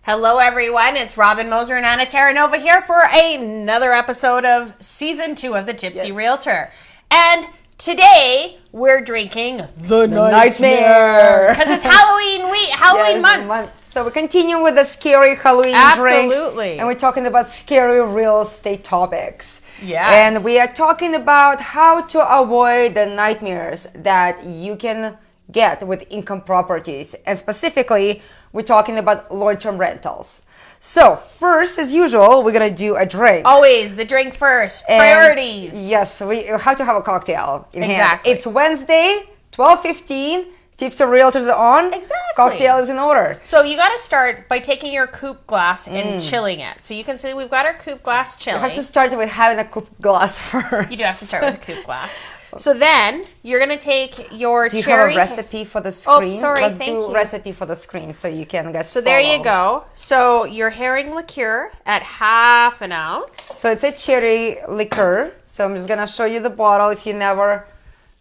Hello, everyone. It's Robin Moser and Anna Terranova here for another episode of Season 2 of the Tipsy Realtor. And today, we're drinking the Nightmare. Because it's Halloween week, Halloween month. So we continue with the scary Halloween drinks. Absolutely. And we're talking about scary real estate topics. Yes. And we are talking about how to avoid the nightmares that you can get with income properties. And specifically, we're talking about long-term rentals. So first, as usual, we're going to do a drink. Always the drink first. And priorities. Yes, we have to have a cocktail in hand. Exactly. It's Wednesday, 12:15. Tipsy Realtors are on. Exactly. Cocktail is in order. So you got to start by taking your coupe glass and chilling it. So you can see we've got our coupe glass chilling. You have to start with having a coupe glass first. You do have to start with a coupe glass. So then you're going to take your Do you cherry... have a recipe for the screen? Oh, sorry, Let's thank do you. recipe for the screen so you can guys So there you go. So your herring liqueur at ½ an ounce. So it's a cherry liqueur. So I'm just going to show you the bottle if you've never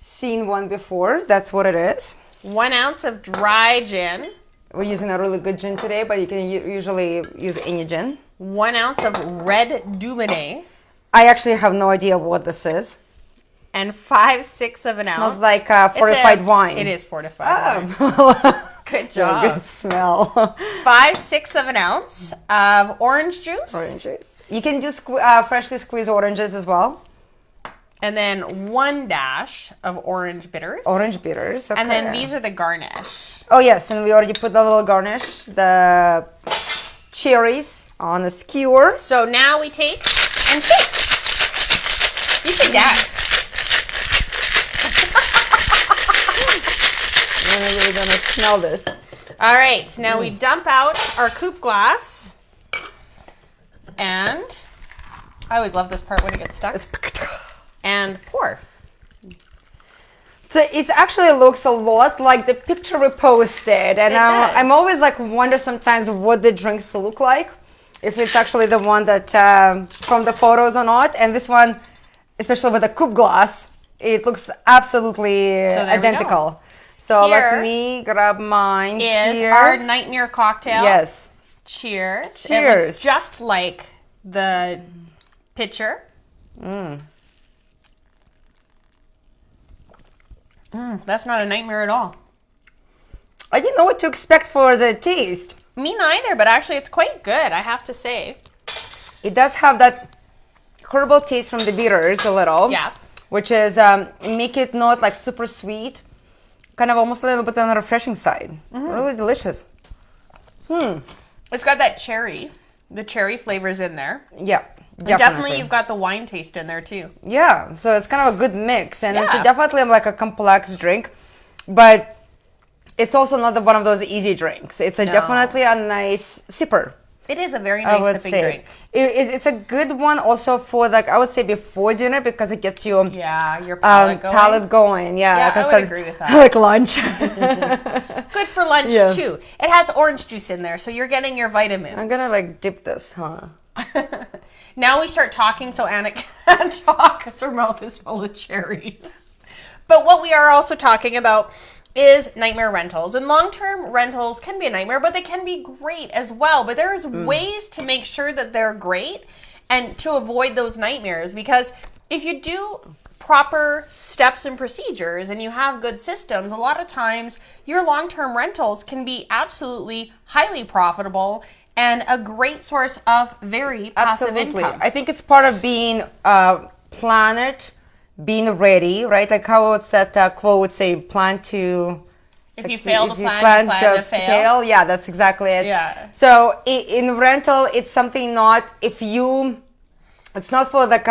seen one before. That's what it is. 1 ounce of dry gin. We're using a really good gin today, but you can usually use any gin. 1 ounce of red Dubonnet. I actually have no idea what this is. And 5/6 of an ounce. Smells like fortified wine. It is fortified wine. Good job. Good smell. 5/6 of an ounce of orange juice. Orange juice. You can do freshly squeezed oranges as well. And then 1 dash of orange bitters. Orange bitters. Okay. And then these are the garnish. Oh yes, and we already put the little garnish, the cherries on the skewer. So now we take and shake. You can dance. When are we gonna smell this? All right, now we dump out our coupe glass. And I always love this part when it gets stuck. And pour. So it actually looks a lot like the picture we posted, and I'm always like wonder sometimes what the drinks look like, if it's actually the one that from the photos or not. And this one, especially with the coupe glass, it looks absolutely identical. So here let me grab mine. Is here. our nightmare cocktail. Yes. Cheers. Cheers. It looks just like the picture. That's not a nightmare at all. I didn't know what to expect for the taste. Me neither, but actually it's quite good, I have to say. It does have that herbal taste from the bitters a little. Yeah. Which is make it not like super sweet, kind of almost a little bit on the refreshing side. Really delicious. It's got that cherry. The cherry flavor's in there. Yeah. Definitely you've got the wine taste in there too. Yeah, so it's kind of a good mix, and it's Yeah. definitely like a complex drink, but it's also not one of those easy drinks. It's definitely a nice sipper. It is a very I nice would sipping say drink. it's a good one also for, like, I would say before dinner, because it gets you Yeah, your palate going. going. Yeah, I would agree with that. Like lunch. Good for lunch too. It has orange juice in there, so you're getting your vitamins. I'm gonna like dip this, huh? Now we start talking so Anna can't talk because her mouth is full of cherries. But what we are also talking about is nightmare rentals. And long-term rentals can be a nightmare, but they can be great as well. But there's ways to make sure that they're great and to avoid those nightmares. Because if you do proper steps and procedures and you have good systems, a lot of times your long-term rentals can be absolutely highly profitable and a great source of very passive income. I think it's part of being planned, being ready, right? Like how it's that quote would say, plan to If you fail to plan, you plan to fail. Yeah, that's exactly it. Yeah. So in rental, it's something not, it's not for like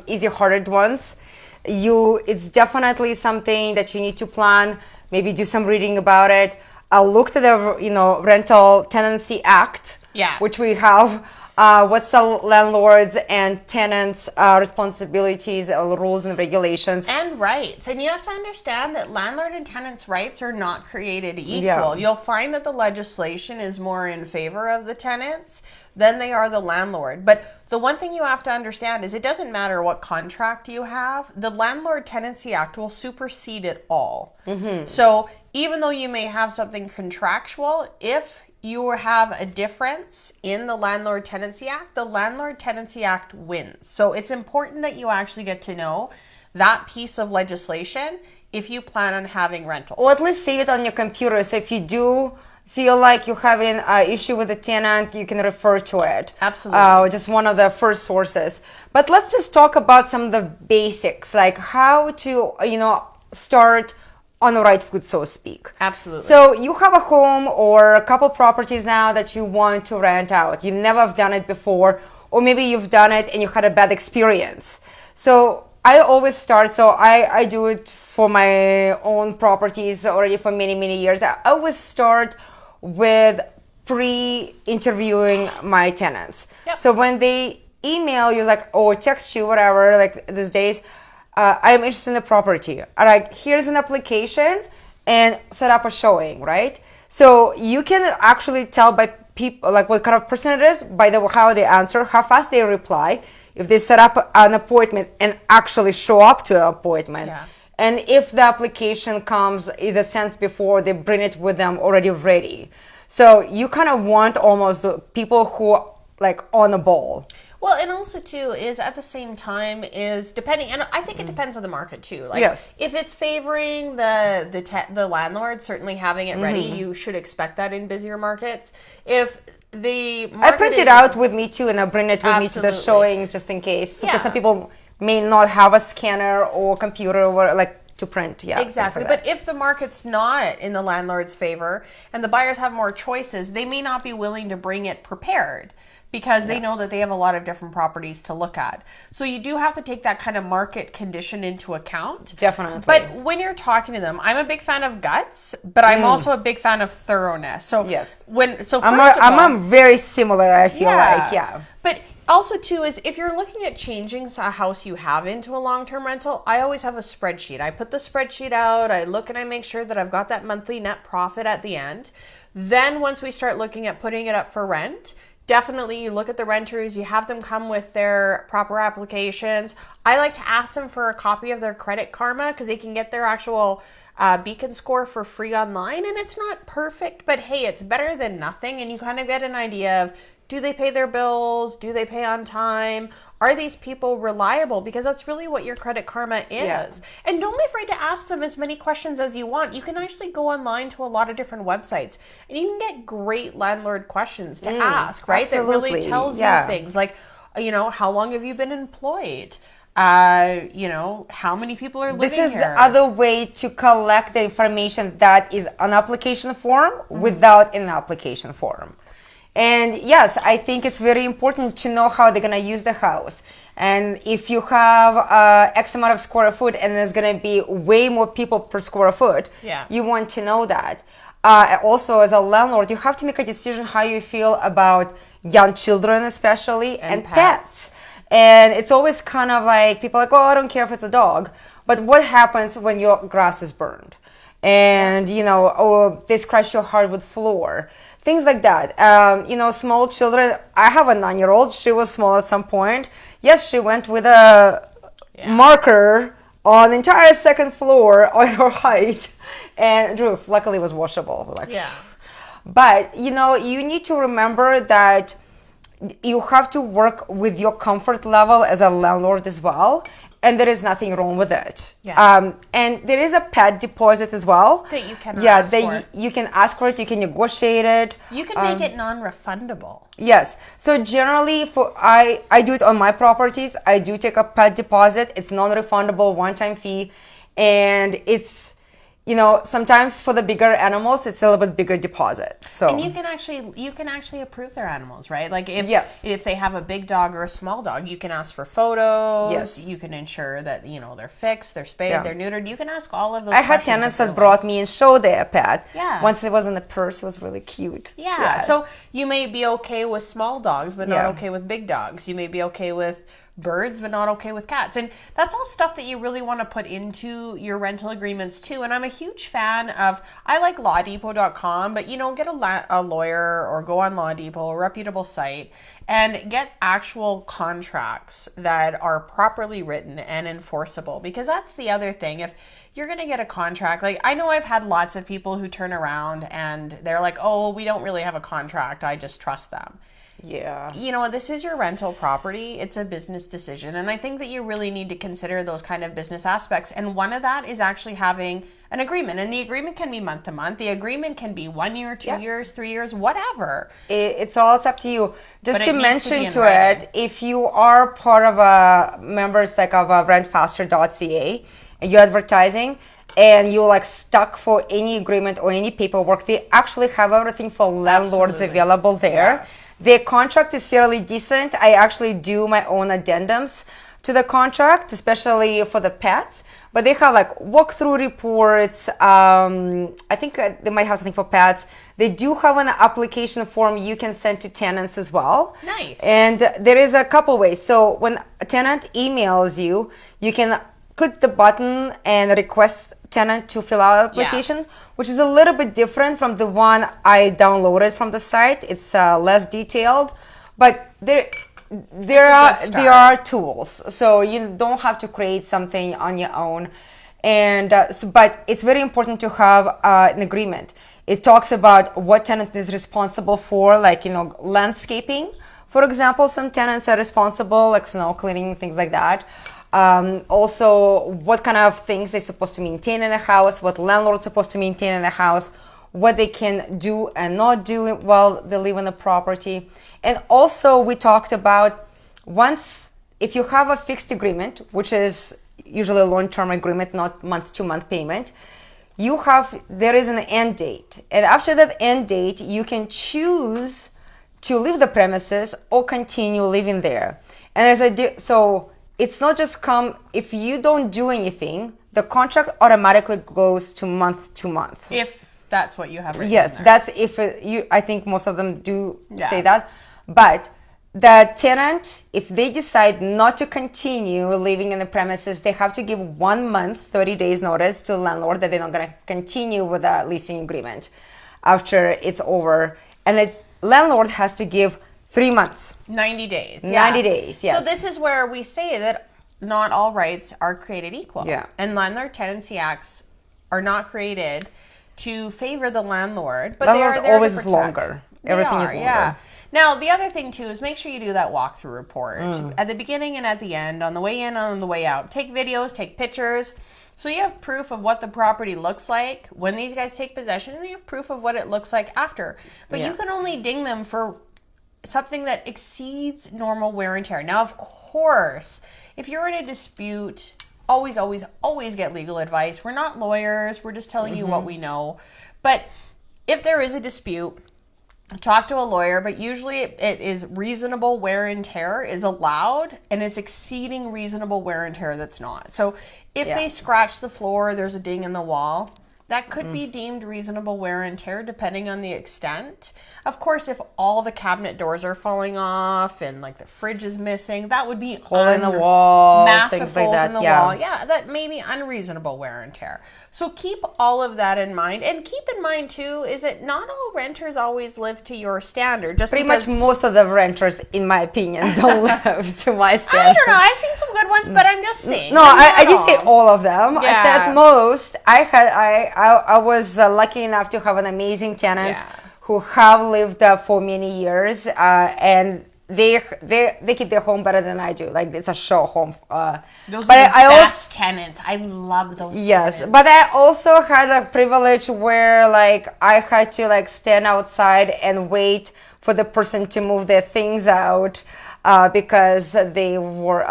easy-hearted ones. It's definitely something that you need to plan, maybe do some reading about it. I looked at the Rental Tenancy Act, which we have. What's the landlords and tenants' responsibilities, rules and regulations. And rights. And you have to understand that landlord and tenants' rights are not created equal. Yeah. You'll find that the legislation is more in favor of the tenants than they are the landlord. But the one thing you have to understand is it doesn't matter what contract you have. The Landlord Tenancy Act will supersede it all. Mm-hmm. So even though you may have something contractual, if you have a difference in the Landlord Tenancy Act, the Landlord Tenancy Act wins. So it's important that you actually get to know that piece of legislation if you plan on having rentals. Or at least save it on your computer. So if you do feel like you're having an issue with the tenant, you can refer to it. Absolutely. Just one of the first sources. But let's just talk about some of the basics, like how to, start on the right foot, so to speak. Absolutely. So you have a home or a couple properties now that you want to rent out. You never have done it before, or maybe you've done it and you had a bad experience. So I always start, so I do it for my own properties already for many, many years. I always start with pre-interviewing my tenants. Yep. So when they email you, like, or text you, whatever, like these days, I'm interested in the property. Like, here's an application and set up a showing, right? So you can actually tell by people, like what kind of person it is, by how they answer, how fast they reply, if they set up an appointment and actually show up to an appointment. Yeah. And if the application comes either sent before, they bring it with them already ready. So you kind of want almost the people who are like on the ball. Well, and also too is at the same time is depending, and I think it depends on the market too. Like, yes. If it's favoring the landlord, certainly having it ready, you should expect that in busier markets. If the market I print it out with me too, and I bring it with me to the showing just in case. Because some people may not have a scanner or computer or like to print. Yeah, exactly. But if the market's not in the landlord's favor and the buyers have more choices, they may not be willing to bring it prepared, because they know that they have a lot of different properties to look at. So you do have to take that kind of market condition into account. Definitely. But when you're talking to them, I'm a big fan of guts, but I'm also a big fan of thoroughness. So yes. I'm very similar, I feel like. Yeah. But also too is if you're looking at changing a house you have into a long-term rental, I always have a spreadsheet. I put the spreadsheet out, I look and I make sure that I've got that monthly net profit at the end. Then once we start looking at putting it up for rent, definitely you look at the renters, you have them come with their proper applications. I like to ask them for a copy of their Credit Karma because they can get their actual beacon score for free online, and it's not perfect, but hey, it's better than nothing, and you kind of get an idea of, do they pay their bills? Do they pay on time? Are these people reliable? Because that's really what your Credit Karma is. Yeah. And don't be afraid to ask them as many questions as you want. You can actually go online to a lot of different websites and you can get great landlord questions to ask, right? Absolutely. That really tells you things like, how long have you been employed? How many people are living here? This is the other way to collect the information that is an application form without an application form. And yes, I think it's very important to know how they're going to use the house. And if you have X amount of square foot and there's going to be way more people per square foot, you want to know that. Also, as a landlord, you have to make a decision how you feel about young children especially and pets. And it's always kind of like people are like, oh, I don't care if it's a dog. But what happens when your grass is burned? And, they scratch your hardwood floor. Things like that. Small children. I have a 9-year-old. She was small at some point. Yes, she went with a marker on the entire second floor on her height. And the roof, luckily, was washable. But, you need to remember that you have to work with your comfort level as a landlord as well. And there is nothing wrong with it. And there is a pet deposit as well. That you can ask for. You can ask for it. You can negotiate it. You can make it non-refundable. Yes. So generally, I do it on my properties. I do take a pet deposit. It's non-refundable, one-time fee. And it's, sometimes for the bigger animals, it's a little bit bigger deposit. So and you can actually approve their animals, right? Like if they have a big dog or a small dog, you can ask for photos. Yes. You can ensure that they're fixed, they're spayed, they're neutered. You can ask all of those. I had tenants that brought me and showed their pet. Yeah. Once it was in the purse, it was really cute. Yeah. So you may be okay with small dogs, but not okay with big dogs. You may be okay with birds but not okay with cats. And that's all stuff that you really want to put into your rental agreements too. And I'm a huge fan of, I like lawdepot.com, but get a lawyer or go on Law Depot, a reputable site, and get actual contracts that are properly written and enforceable, because that's the other thing. If you're going to get a contract, like I know I've had lots of people who turn around and they're like, oh, we don't really have a contract, I just trust them. Yeah. This is your rental property. It's a business decision. And I think that you really need to consider those kind of business aspects. And one of that is actually having an agreement. And the agreement can be month to month. The agreement can be 1 year, 2 years, 3 years, whatever. It's up to you. Just But to it needs mention be to in it, if you are part of members like of rentfaster.ca and you're advertising, and you're like stuck for any agreement or any paperwork, they actually have everything for landlords Absolutely. available there. Yeah. Their contract is fairly decent. I actually do my own addendums to the contract, especially for the pets. But they have like walkthrough reports. I think they might have something for pets. They do have an application form you can send to tenants as well. Nice. And there is a couple ways. So when a tenant emails you, you can click the button and request tenant to fill out application, which is a little bit different from the one I downloaded from the site. It's less detailed, but there are tools, so you don't have to create something on your own. And but it's very important to have an agreement. It talks about what tenant is responsible for, like landscaping, for example. Some tenants are responsible, like snow cleaning, things like that. Also, what kind of things they're supposed to maintain in a house, what landlord's supposed to maintain in a house, what they can do and not do while they live in the property. And also, we talked about if you have a fixed agreement, which is usually a long-term agreement, not month-to-month payment, there is an end date. And after that end date, you can choose to leave the premises or continue living there. And it's not just if you don't do anything, the contract automatically goes to month. If that's what you have written. Yes, in there. that's I think most of them do say that. But the tenant, if they decide not to continue living in the premises, they have to give 1 month, 30 days notice to the landlord that they're not going to continue with the leasing agreement after it's over. And the landlord has to give 3 months. 90 days. 90 days, yes. So this is where we say that not all rights are created equal. Yeah. And landlord tenancy acts are not created to favor the landlord, but Landlord they are there always to is protect. longer. They Everything are, is longer. Yeah. Now, the other thing too is make sure you do that walkthrough report at the beginning and at the end, on the way in and on the way out. Take videos, take pictures, so you have proof of what the property looks like when these guys take possession, and you have proof of what it looks like after. But you can only ding them for something that exceeds normal wear and tear. Now, of course, if you're in a dispute, always, always, always get legal advice. We're not lawyers. We're just telling you what we know. But if there is a dispute, talk to a lawyer, but usually it is reasonable wear and tear is allowed, and it's exceeding reasonable wear and tear that's not. So if they scratch the floor, there's a ding in the wall, that could be deemed reasonable wear and tear depending on the extent. Of course, if all the cabinet doors are falling off and like the fridge is missing, that would be Hole in the wall, massive things like holes that. in the wall. Yeah, that may be unreasonable wear and tear. So keep all of that in mind. And keep in mind too, is that not all renters always live to your standard. Just Pretty because much most of the renters, in my opinion, don't live to my I standard. don't know. I've seen some good ones, but I'm just saying. No, I didn't say all of them. I Yeah. said most. I was lucky enough to have an amazing tenants who have lived for many years, and they keep their home better than I do. Like, it's a show home. Those but are the I best tenants. I love those tenants. But I also had a privilege where like I had to like stand outside and wait for the person to move their things out because I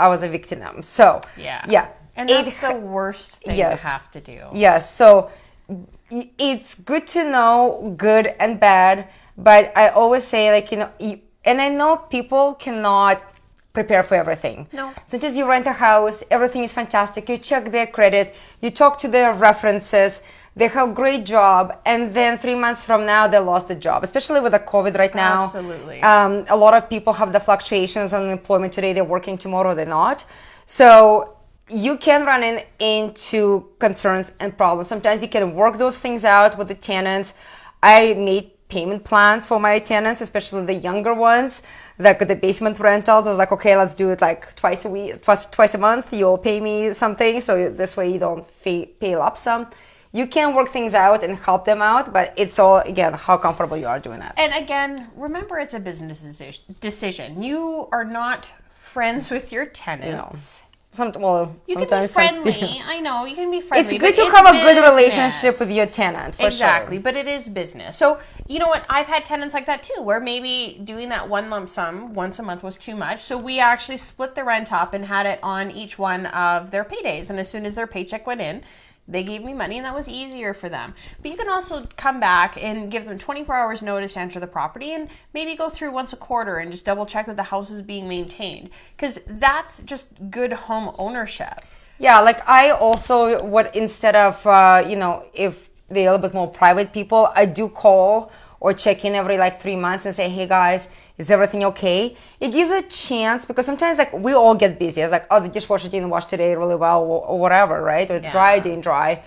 was evicting them. So yeah. And that's the worst thing to have to do. Yes. So it's good to know good and bad, but I always say, like, and I know people cannot prepare for everything. No. Sometimes you rent a house, everything is fantastic. You check their credit, you talk to their references. they have a great job, and then 3 months from now they lost the job, especially with the COVID right now. Absolutely. A lot of people have the fluctuations on employment. Today they're working, tomorrow they're not. So you can run into concerns and problems. Sometimes you can work those things out with the tenants. I made payment plans for my tenants, especially the younger ones, like the basement rentals. I was like, okay, let's do it like twice a week, twice a month. You'll pay me something, so this way you don't pay lump sum. You can work things out and help them out, but it's all, again, how comfortable you are doing that. And again, remember, it's a business decision. You are not friends with your tenants. No. You can be friendly. I know you can be friendly. It's good to have a good relationship with your tenant. Exactly, sure. But it is business. So you know what? I've had tenants like that too, where maybe doing that one lump sum once a month was too much. So we actually split the rent up and had it on each one of their paydays. And as soon as their paycheck went in, they gave me money, and that was easier for them. But you can also come back and give them 24 hours notice to enter the property, and maybe go through once a quarter and just double check that the house is being maintained, because that's just good home ownership. Yeah, like I also instead of if they're a little bit more private people, I do call or check in every like 3 months and say, hey guys, is everything okay? It gives a chance, because sometimes like we all get busy. It's like, oh, the dishwasher didn't wash today really well, or whatever, right? Or it didn't dry.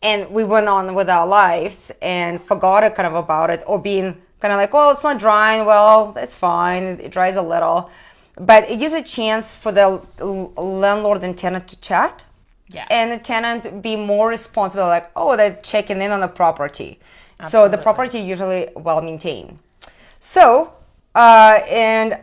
And we went on with our lives and forgot it kind of about it, or being kind of like, well, it's not drying well, that's fine, it dries a little. But it gives a chance for the landlord and tenant to chat. Yeah. And the tenant be more responsible, like, oh, they're checking in on the property. Absolutely. So the property usually well maintained. So, and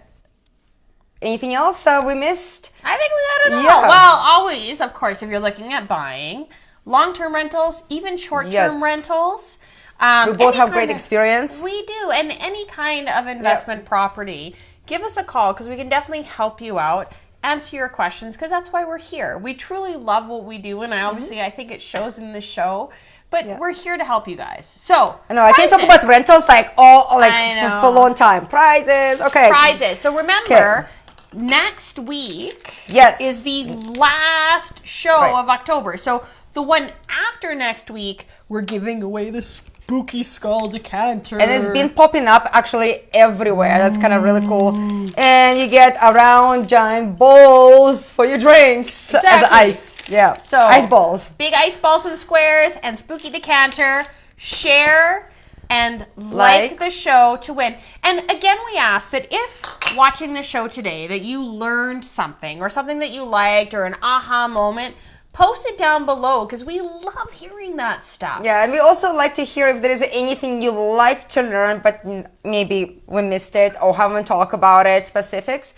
anything else we missed? I think we got it all. Yeah. Well, always, of course, if you're looking at buying long-term rentals, even short-term rentals. We both have great experience. We do. And any kind of investment property, give us a call, because we can definitely help you out, answer your questions, because that's why we're here. We truly love what we do, and I think it shows in the show. But we're here to help you guys. So I know I can't talk about rentals for a long time. Prizes, okay. Prizes. So remember, next week is the last show of October. So the one after next week, we're giving away the spooky skull decanter. And it's been popping up actually everywhere. That's kind of really cool. And you get round giant balls for your drinks as ice. Yeah. So ice balls. Big ice balls and squares and spooky decanter. Share and like the show to win. And again, we ask that if watching the show today that you learned something, or something that you liked, or an aha moment, post it down below, because we love hearing that stuff. Yeah, and we also like to hear if there is anything you like to learn, but maybe we missed it or haven't talked about it, specifics.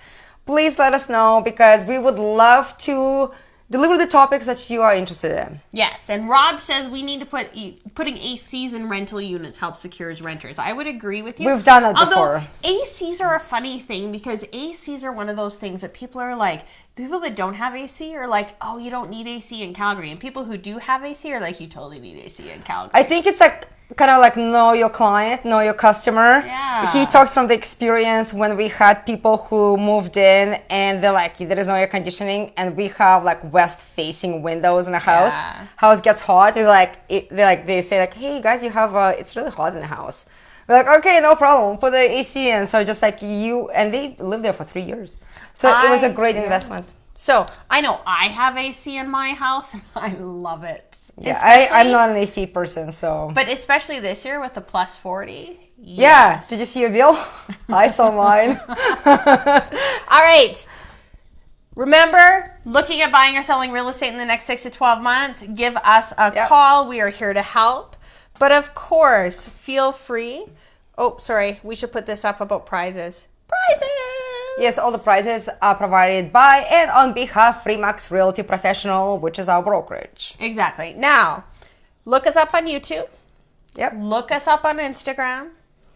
Please let us know, because we would love to deliver the topics that you are interested in. Yes, and Rob says we need to putting ACs in rental units helps secures renters. I would agree with you. We've done that before. ACs are a funny thing, because ACs are one of those things that people are like, the people that don't have AC are like, oh, you don't need AC in Calgary. And people who do have AC are like, you totally need AC in Calgary. I think it's like kind of like know your client, know your customer. Yeah. He talks from the experience when we had people who moved in and they're like, there is no air conditioning, and we have like west facing windows in the house. House gets hot. They say like, hey guys, you have it's really hot in the house. We're like, okay, no problem, put the AC in. So just like and they lived there for 3 years. So it was a great investment. So I know I have AC in my house, and I love it. Yeah, I'm not an AC person, so. But especially this year with the plus 40. Yes. Yeah, did you see your bill? I saw mine. All right. Remember, looking at buying or selling real estate in the next 6 to 12 months, give us a call. We are here to help. But of course, feel free. Oh, sorry. We should put this up about prizes. Prizes! Yes, all the prizes are provided by and on behalf of Remax Realty Professional, which is our brokerage. Exactly. Now, look us up on YouTube. Yep. Look us up on Instagram.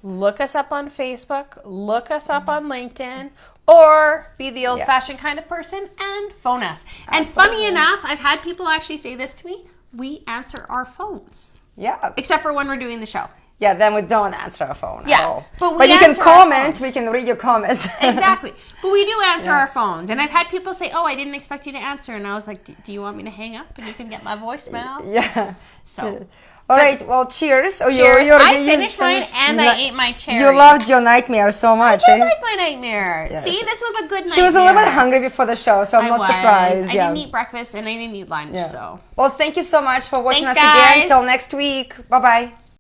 Look us up on Facebook. Look us up on LinkedIn. Or be the old-fashioned kind of person and phone us. And funny enough, I've had people actually say this to me. We answer our phones. Yeah. Except for when we're doing the show. Yeah, then we don't answer our phone at all. But you can answer our comment. phones. We can read your comments. Exactly. But we do answer our phones. And I've had people say, oh, I didn't expect you to answer. And I was like, do you want me to hang up and you can get my voicemail? Yeah. So. All right. Well, cheers. Oh, Cheers. I finished mine and I ate my cherries. You loved your nightmare so much. I did like my nightmare. Yeah. See, this was a good nightmare. She was a little bit hungry before the show, so I'm not surprised. I didn't eat breakfast and I didn't eat lunch. Yeah. So. Well, thank you so much for watching Thanks, us again. guys. Till next week. Bye-bye.